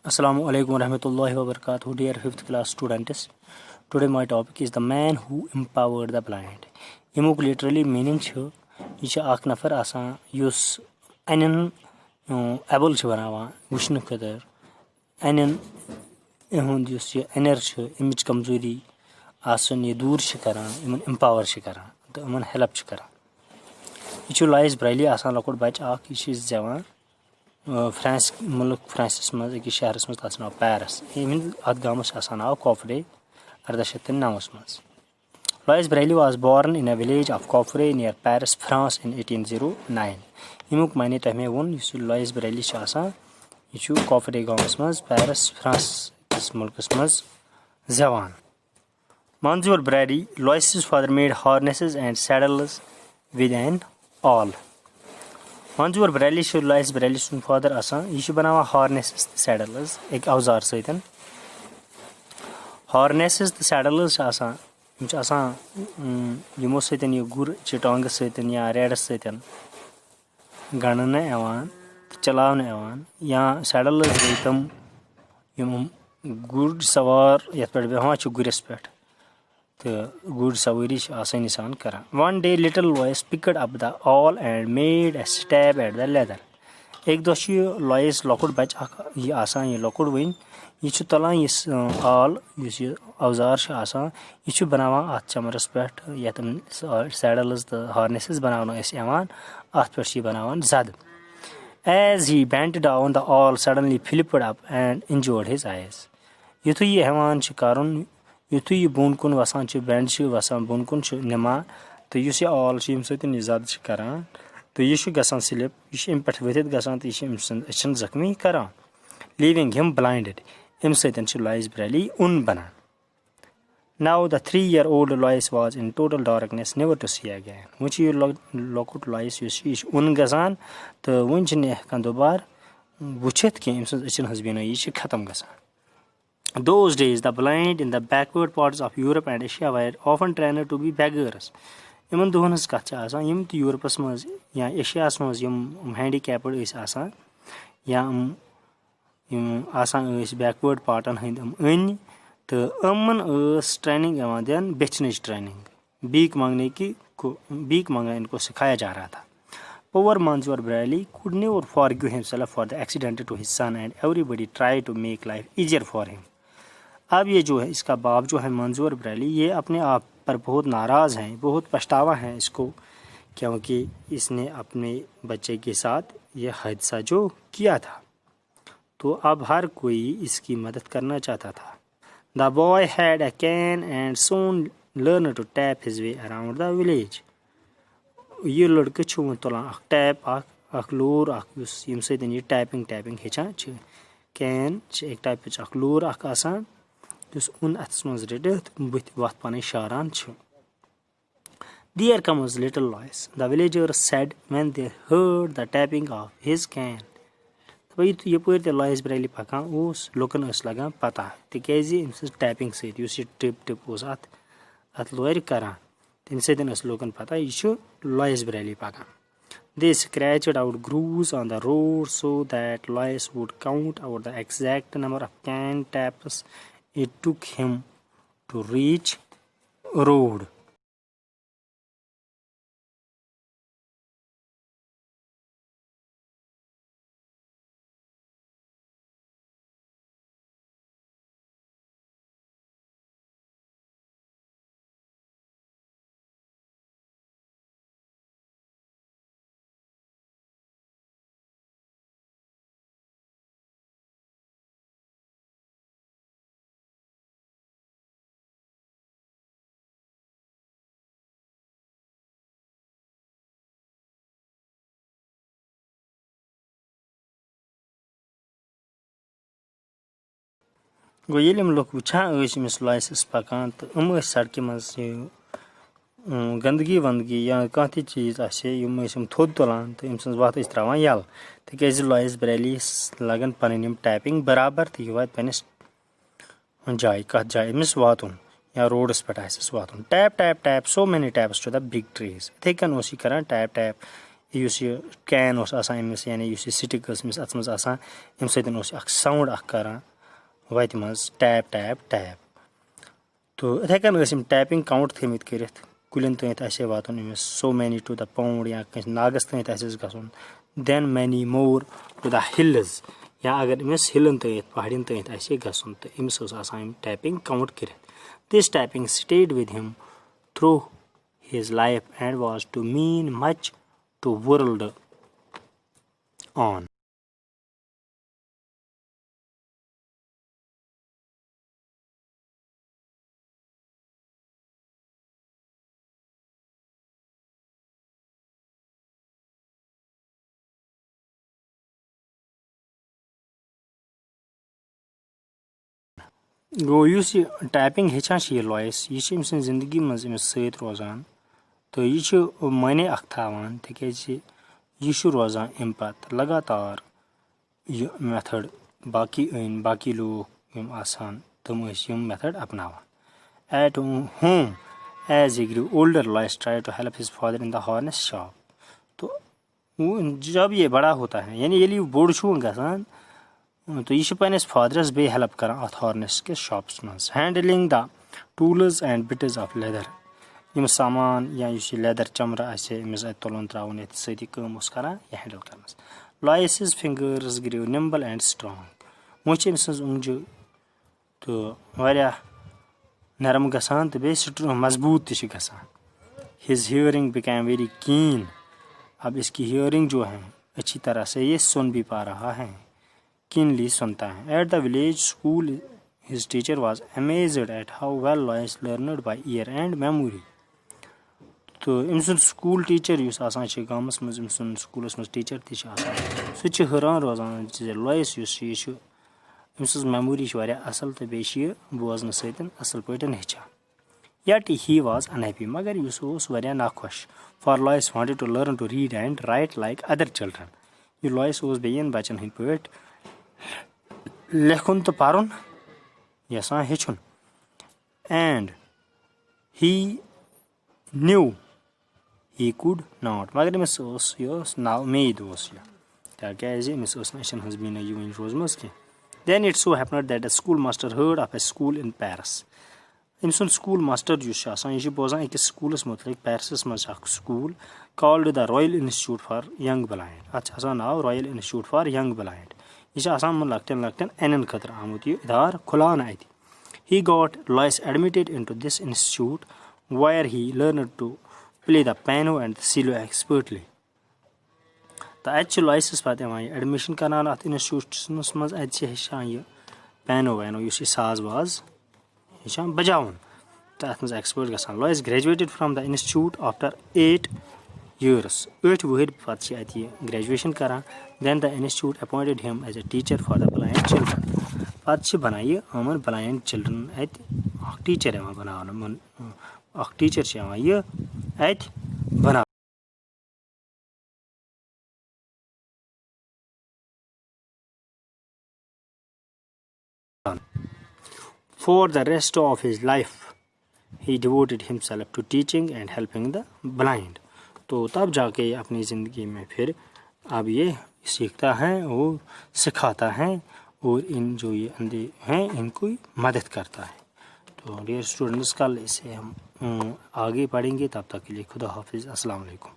Assalamu alaikum warahmatullahi wabarakatuh. Dear 5th class students, today my topic is the man who empowered the blind. Yemuk literally meaning chhu yeh chh ak nafar asan yus anen able chh banawan wushnu khadar anen ehund yus ye ener chh image kamzori asan ye dur chh karan iman empower chh karan to iman help chh karan. Yeh chh lies braille asan lakod bach ak yeh is jawan France मुल्क Francis मज अकिस शहरस मज तथ नाव Paris अत गामस नाव Coupvray 1809 मज. Louis Braille was born in a village of Coupvray near Paris France in 1809. यमुक माने तमे वोन यस लॉयस ब्रेली यह कॉफरे गामस मज पेरिस फ्रांस मुल्कस मज जवान. Monsieur Brady, Lois's father made harnesses and saddles with an awl. Monsieur Brady Lois Brady sun father asan yeh banawan harnesses saddles ek awzar saitan. Harnesses saddles asan yim asan yimo saitan ye gur chitong saitan ya redas saitan ganana evan chalavna evan ya saddles reitam yim gur sawar yat ped behavan ch guris ped the good savary asani san kara. One day little Lois picked up the awl and made a stab at the leather. एक दोषी लॉयस locked बच ये आसान ये locked win ये तलान ये आल ये औजार आसान ये बनावा अत चमरस पे ये सैडल्स तो हार्नेसेस बनावन यवान अत पे बनावन जद. As he bent down the awl suddenly flipped up and injured his eyes. युथु ये हेवान कारण युथु यह बोन कुन वसान बेंड वसान बोन कुन निमान तो इस आल सत जद करान तो यह गसान स्लिप यह अम पे वथित गसान तो यह जख्मी करान लीविंग हिम ब्लाइंडेड अम सत लॉयस ब्रेली उन बनान. Now the 3-year-old Lois was in total darkness, never to see again. Which you locut Lois यह उन गसान तो वन हेकान दोबार वुचित कि अम सचन हजबीन यह खत्म गसान. Those days, the blind in the backward parts of Europe and Asia were often trained to be beggars. Iman dohnas kacha asan yim to Europe maz ya Asia maz yim handicapped is asan ya yim asan is backward part an hindam in to amman is training evan den business training beek mangne ki ko beek manga इनको सिखाया जा रहा था. Poor Monsieur Brady could never forgive himself for the accident to his son and everybody tried to make life easier for him. अब ये जो है इसका बाप जो है मंजूर ब्रैली ये अपने आप पर बहुत नाराज़ हैं, बहुत पछतावा है इसको क्योंकि इसने अपने बच्चे के साथ ये हादसा जो किया था तो अब हर कोई इसकी मदद करना चाहता था. The boy had a can and soon learn to tap his way around the village. ये लड़के छुन तुलान टैप अख लोर अख यम सत ये टैपिंग हेचान कैन एक टाइप अख लोर अख आसान This un atmos redet with what pan sharan chu. There comes little Lois, the villagers said when they heard the tapping of his can. तभी तो ये पूरे Lois ब्रेली पका उस लोकन उस लगा पता तो कैसे इनसे टैपिंग से यूसी टिप उस अत लोयर करा इनसे दिन उस लोकन पता इशू Lois ब्रेली पका. They scratched out grooves on the road so that Lois would count out the exact number of can taps it took him to reach road. गो ये लोग वुचा अमिस लॉयस पकान तो सड़क मज गंदगी वंदगी या कह चीज़ आम थोद तुलान तो अम वत त्रावान यल तक लॉयस ब्रेली लगन पन टैपिंग बराबर तो यह वात पनस जाय कत जाय अमिस वातुन या रोडस पे वातुन. Tap tap tap so many taps to the big trees इथे कन करान टैप टैप یُس یہِ کین اوس آسان أمِس یعنی یُس یہِ سِٹِک ٲس أمِس اَتھ منٛز آسان اَمہِ سۭتۍ اوس یہِ اَکھ ساوُنٛڈ اَکھ کَران وَتہِ منٛز ٹیپ ٹیپ ٹیپ تہٕ یِتھَے کٔنۍ ٲسۍ یِم ٹیپِنٛگ کاوُنٛٹ تھٲیمٕتۍ کٔرِتھ کُلٮ۪ن تانۍ آسہِ ہے واتُن أمِس so many to the pound یا کٲنٛسہِ ناگَس تانۍ آسٮ۪س گژھُن دٮ۪ن مینی مور ٹُو دَ ہِلٕز یا اگر أمِس ہِلَن تانۍ پہاڑٮ۪ن تانۍ آسہِ ہے گژھُن تہٕ أمِس ٲس آسان یِم ٹیپِنٛگ کاوُنٛٹ کٔرِتھ this tapping stayed with him through his life and was to mean much to world on. گوٚو یُس یہِ ٹیپِنٛگ ہیٚچھان چھِ یہِ لایِس یہِ چھِ أمۍ سٕنٛزِ زِندگی منٛز أمِس سۭتۍ روزان تہٕ یہِ چھُ معنے اَکھ تھاوان تِکیٛازِ یہِ چھُ روزان اَمہِ پَتہٕ لگاتار یہِ مٮ۪تھٲڈ باقٕے أنۍ باقٕے لوٗکھ یِم آسان تِم ٲسۍ یِم مٮ۪تھٲڈ اَپناوان at home as a grew older Louis tried to help his father in the harness shop تہٕ جب یہِ بڑا ہوتا ہے یعنی ییٚلہِ یہِ بوٚڑ چھُ گژھان تہٕ یہِ چھُ پنٛنِس فادرَس بیٚیہِ ہیلپ کران اَتھ ہارنس کِس شاپَس منٛز handling the tools and bits of leather یِم سامان یا یُس یہِ لیدر چمرٕ آسہِ ہے أمِس اَتہِ تُلُن ترٛاوُن یَتھ سۭتۍ یہِ کٲم اوس کران یہِ ہینڈل کرنَس لایِس ہِز فِنگٲرٕز گرٛو نِمبل اینڈ سٹرانگ وۄنۍ چھِ أمۍ سٕنٛز اوٚنٛگجہِ تہٕ واریاہ نرم گژھان تہٕ بیٚیہِ مضبوٗط تہِ چھِ گژھان ہِز ہِیرِنٛگ بِکیم ویری کیٖن اب اس کی ہِیرِنٛگ جو ہے اچھی طرح سے یہ سن بھی پا رہا ہے keenly سنتا ہے at the village school his teacher was amazed at how well Lois learned by ear and memory تہٕ أمۍ سُنٛد سکوٗل ٹیٖچر یُس آسان چھِ گامَس منٛز أمۍ سُنٛد سکوٗلَس منٛز ٹیٖچر تہِ چھِ آسان سُہ تہِ چھِ حٲران روزان زِ لایِس یُس چھُ یہِ چھُ أمۍ سٕنٛز میموری چھِ واریاہ اَصٕل تہٕ بیٚیہِ چھِ یہِ بوزنہٕ سۭتۍ اَصٕل پٲٹھۍ ہیٚچھان یٹ ہی واز انہیپی مگر یُس اوس واریاہ ناخۄش for Louis wanted to learn to read and write like other children یہِ لایِس اوس بیٚیَن بَچن ہٕنٛدۍ پٲٹھۍ لیکھُن تہٕ پَرُن یَژھان ہیٚچھُن and he new he کوٚڈ not مگر أمِس اوس یہِ اوس نا اُمید اوس یہِ تِکیٛازِ أمِس ٲس نہٕ أچھَن ہٕنٛز بیٖنٲیی وٕنہِ روٗزمٕژ کینٛہہ دین it so happened that a school master head of a school in Paris أمۍ سُنٛد سکوٗل ماسٹر یُس چھُ آسان یہِ چھُ بوزان أکِس سکوٗلَس مُتعلِق پیرسَس منٛز چھُ اکھ school called the Royal Institute for Young Blind اَتھ چھُ آسان ناو Royal Institute for Young Blind یہِ چھُ آسان یِمن لۄکٹٮ۪ن لۄکٹٮ۪ن اَنٮ۪ن خٲطرٕ آمُت یہِ اِدارٕ کھُلاونہٕ اَتہِ he got Louis admitted in to this institute where he learned to play the piano and the cello expertly تہٕ اَتہِ چھِ لایسَس پَتہٕ یِوان یہِ ایڈمِشن کرناونہٕ اَتھ اِنسٹِچوٗشنَس منٛز اَتہِ چھِ ہیٚچھان یہِ پینو وینو یُس یہِ ساز واز ہیٚچھان بَجاوُن تہٕ اَتھ منٛز ایٚکٕسپٲرٹ گژھان Louis graduated from the institute after 8 years 8 ؤہٕرۍ پَتہٕ چھِ اَتہِ یہِ گریجویشن کران دین the institute appointed him as a teacher for the blind children پَتہٕ چھِ بَنان یہِ یِمن بلایِنٛڈ چِلڈرن اَتہِ اکھ ٹیٖچر یِوان بَناونہٕ اکھ ٹیٖچر چھُ یِوان یہِ اَتہِ بَناونہٕ for the rest of his life he devoted himself to teaching and helping the blind तो तब जाके अपनी ज़िंदगी में फिर अब ये सीखता है और सिखाता है और इन जो ये अंधे हैं इनको मदद करता है तो डियर स्टूडेंट्स कल इसे हम आगे पढ़ेंगे तब तक के लिए खुदा हाफिज़ अस्सलाम वालेकुम।